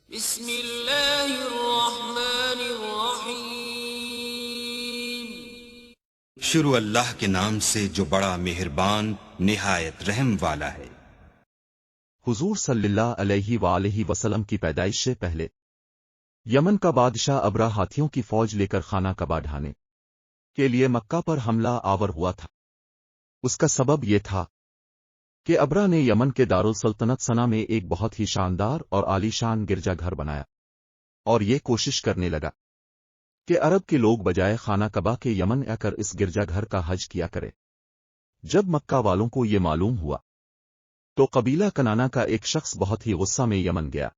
بسم اللہ الرحمن الرحیم۔ شروع اللہ کے نام سے جو بڑا مہربان نہایت رحم والا ہے۔ حضور صلی اللہ علیہ وآلہ وسلم کی پیدائش سے پہلے یمن کا بادشاہ ابرہ ہاتھیوں کی فوج لے کر خانہ کعبہ ڈھانے کے لیے مکہ پر حملہ آور ہوا تھا۔ اس کا سبب یہ تھا کہ ابرہ نے یمن کے دارالسلطنت صنع میں ایک بہت ہی شاندار اور عالی شان گرجا گھر بنایا اور یہ کوشش کرنے لگا کہ عرب کے لوگ بجائے خانہ کعبہ کے یمن آ کر اس گرجا گھر کا حج کیا کرے۔ جب مکہ والوں کو یہ معلوم ہوا تو قبیلہ کنانا کا ایک شخص بہت ہی غصہ میں یمن گیا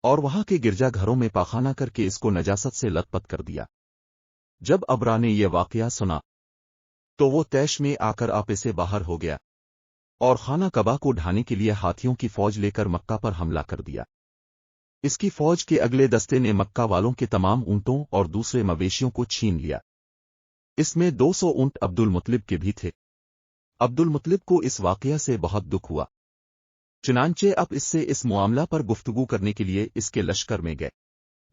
اور وہاں کے گرجا گھروں میں پاخانہ کر کے اس کو نجاست سے لت پت کر دیا۔ جب ابرہ نے یہ واقعہ سنا تو وہ طیش میں آ کر آپے سے باہر ہو گیا اور خانہ کعبہ کو ڈھانے کے لیے ہاتھیوں کی فوج لے کر مکہ پر حملہ کر دیا۔ اس کی فوج کے اگلے دستے نے مکہ والوں کے تمام اونٹوں اور دوسرے مویشیوں کو چھین لیا۔ اس میں 200 اونٹ عبد المطلب کے بھی تھے۔ عبد المطلب کو اس واقعہ سے بہت دکھ ہوا، چنانچہ اب اس سے اس معاملہ پر گفتگو کرنے کے لیے اس کے لشکر میں گئے۔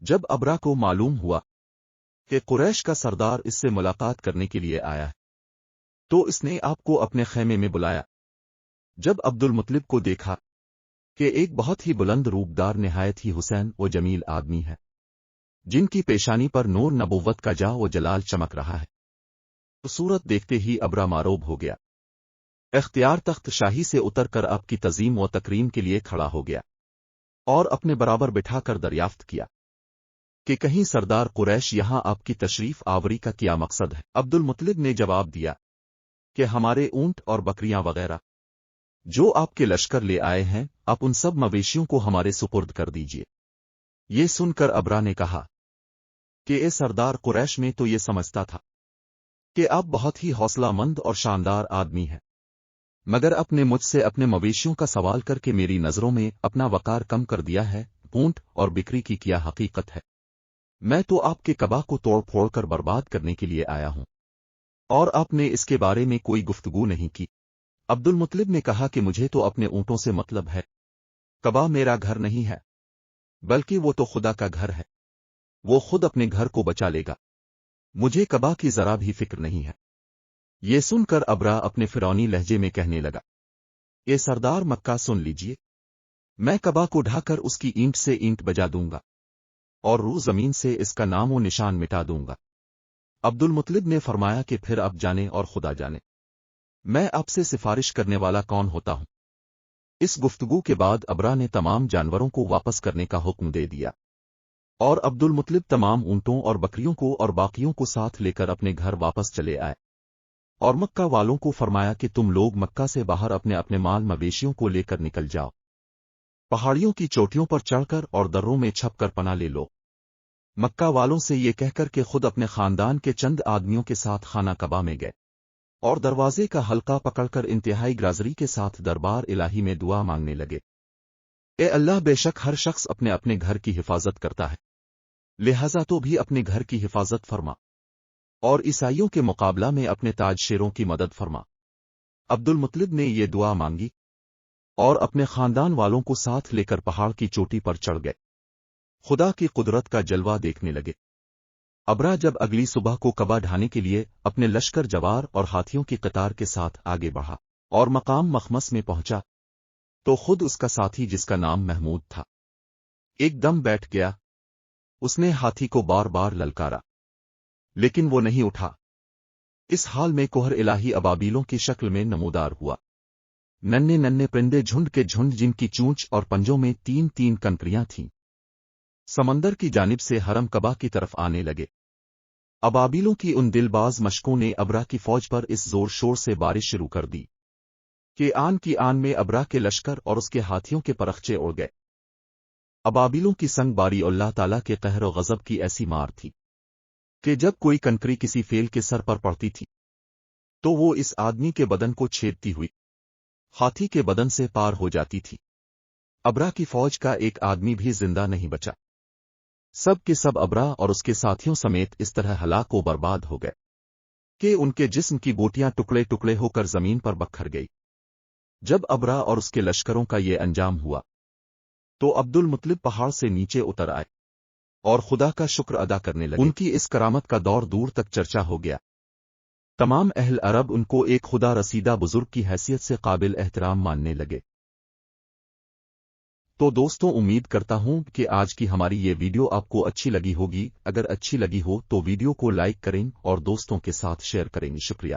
جب ابرہ کو معلوم ہوا کہ قریش کا سردار اس سے ملاقات کرنے کے لیے آیا ہے تو اس نے آپ کو اپنے خیمے میں بلایا۔ جب عبد المطلب کو دیکھا کہ ایک بہت ہی بلند روپدار نہایت ہی حسین و جمیل آدمی ہے جن کی پیشانی پر نور نبوت کا جا و جلال چمک رہا ہے، تو صورت دیکھتے ہی ابرہ معروب ہو گیا، اختیار تخت شاہی سے اتر کر آپ کی تعظیم و تکریم کے لیے کھڑا ہو گیا اور اپنے برابر بٹھا کر دریافت کیا کہ کہیں سردار قریش یہاں آپ کی تشریف آوری کا کیا مقصد ہے؟ عبد المطلب نے جواب دیا کہ ہمارے اونٹ اور بکریاں وغیرہ جو آپ کے لشکر لے آئے ہیں آپ ان سب مویشیوں کو ہمارے سپرد کر دیجئے۔ یہ سن کر ابرہ نے کہا کہ اے سردار قریش، میں تو یہ سمجھتا تھا کہ آپ بہت ہی حوصلہ مند اور شاندار آدمی ہیں، مگر آپ نے مجھ سے اپنے مویشیوں کا سوال کر کے میری نظروں میں اپنا وقار کم کر دیا ہے۔ اونٹ اور بکری کی کیا حقیقت ہے؟ میں تو آپ کے کعبہ کو توڑ پھوڑ کر برباد کرنے کے لیے آیا ہوں اور آپ نے اس کے بارے میں کوئی گفتگو نہیں کی۔ عبد المطلب نے کہا کہ مجھے تو اپنے اونٹوں سے مطلب ہے، کعبہ میرا گھر نہیں ہے بلکہ وہ تو خدا کا گھر ہے، وہ خود اپنے گھر کو بچا لے گا، مجھے کعبہ کی ذرا بھی فکر نہیں ہے۔ یہ سن کر ابرہ اپنے فرعونی لہجے میں کہنے لگا، اے سردار مکہ سن لیجئے، میں کعبہ کو ڈھا کر اس کی اینٹ سے اینٹ بجا دوں گا اور روح زمین سے اس کا نام و نشان مٹا دوں گا۔ عبد المطلب نے فرمایا کہ پھر آپ جانے اور خدا جانے، میں آپ سے سفارش کرنے والا کون ہوتا ہوں؟ اس گفتگو کے بعد ابرہ نے تمام جانوروں کو واپس کرنے کا حکم دے دیا اور عبد المطلب تمام اونٹوں اور بکریوں کو اور باقیوں کو ساتھ لے کر اپنے گھر واپس چلے آئے اور مکہ والوں کو فرمایا کہ تم لوگ مکہ سے باہر اپنے اپنے مال مویشیوں کو لے کر نکل جاؤ، پہاڑیوں کی چوٹیوں پر چڑھ کر اور دروں میں چھپ کر پناہ لے لو۔ مکہ والوں سے یہ کہہ کر کہ خود اپنے خاندان کے چند آدمیوں کے ساتھ خانہ کعبہ میں گئے اور دروازے کا حلقہ پکڑ کر انتہائی گرازری کے ساتھ دربار الہی میں دعا مانگنے لگے، اے اللہ، بے شک ہر شخص اپنے اپنے گھر کی حفاظت کرتا ہے، لہذا تو بھی اپنے گھر کی حفاظت فرما اور عیسائیوں کے مقابلہ میں اپنے تاج شیروں کی مدد فرما۔ عبد المطلب نے یہ دعا مانگی اور اپنے خاندان والوں کو ساتھ لے کر پہاڑ کی چوٹی پر چڑھ گئے، خدا کی قدرت کا جلوہ دیکھنے لگے۔ ابرہ جب اگلی صبح کو کعبہ ڈھانے کے لیے اپنے لشکر جوار اور ہاتھیوں کی قطار کے ساتھ آگے بڑھا اور مقام مخمس میں پہنچا تو خود اس کا ساتھی جس کا نام محمود تھا ایک دم بیٹھ گیا۔ اس نے ہاتھی کو بار بار للکارا لیکن وہ نہیں اٹھا۔ اس حال میں کوہر الہی ابابیلوں کی شکل میں نمودار ہوا، ننھے ننھے پرندے جھنڈ کے جھنڈ جن کی چونچ اور پنجوں میں 3 کنکریاں تھیں، سمندر کی جانب سے حرم کعبہ کی طرف آنے لگے۔ ابابیلوں کی ان دل باز مشکوں نے ابرہ کی فوج پر اس زور شور سے بارش شروع کر دی کہ آن کی آن میں ابرہ کے لشکر اور اس کے ہاتھیوں کے پرخچے اڑ گئے۔ ابابیلوں کی سنگ باری اللہ تعالیٰ کے قہر و غضب کی ایسی مار تھی کہ جب کوئی کنکری کسی فیل کے سر پر پڑتی تھی تو وہ اس آدمی کے بدن کو چھیدتی ہوئی ہاتھی کے بدن سے پار ہو جاتی تھی۔ ابرہ کی فوج کا ایک آدمی بھی زندہ نہیں بچا، سب کے سب ابرہ اور اس کے ساتھیوں سمیت اس طرح ہلاک و برباد ہو گئے کہ ان کے جسم کی بوٹیاں ٹکڑے ٹکڑے ہو کر زمین پر بکھر گئی۔ جب ابرہ اور اس کے لشکروں کا یہ انجام ہوا تو عبد المطلب پہاڑ سے نیچے اتر آئے اور خدا کا شکر ادا کرنے لگے۔ ان کی اس کرامت کا دور دور تک چرچا ہو گیا۔ تمام اہل عرب ان کو ایک خدا رسیدہ بزرگ کی حیثیت سے قابل احترام ماننے لگے۔ تو دوستوں، امید کرتا ہوں کہ آج کی ہماری یہ ویڈیو آپ کو اچھی لگی ہوگی۔ اگر اچھی لگی ہو تو ویڈیو کو لائک کریں اور دوستوں کے ساتھ شیئر کریں۔ شکریہ۔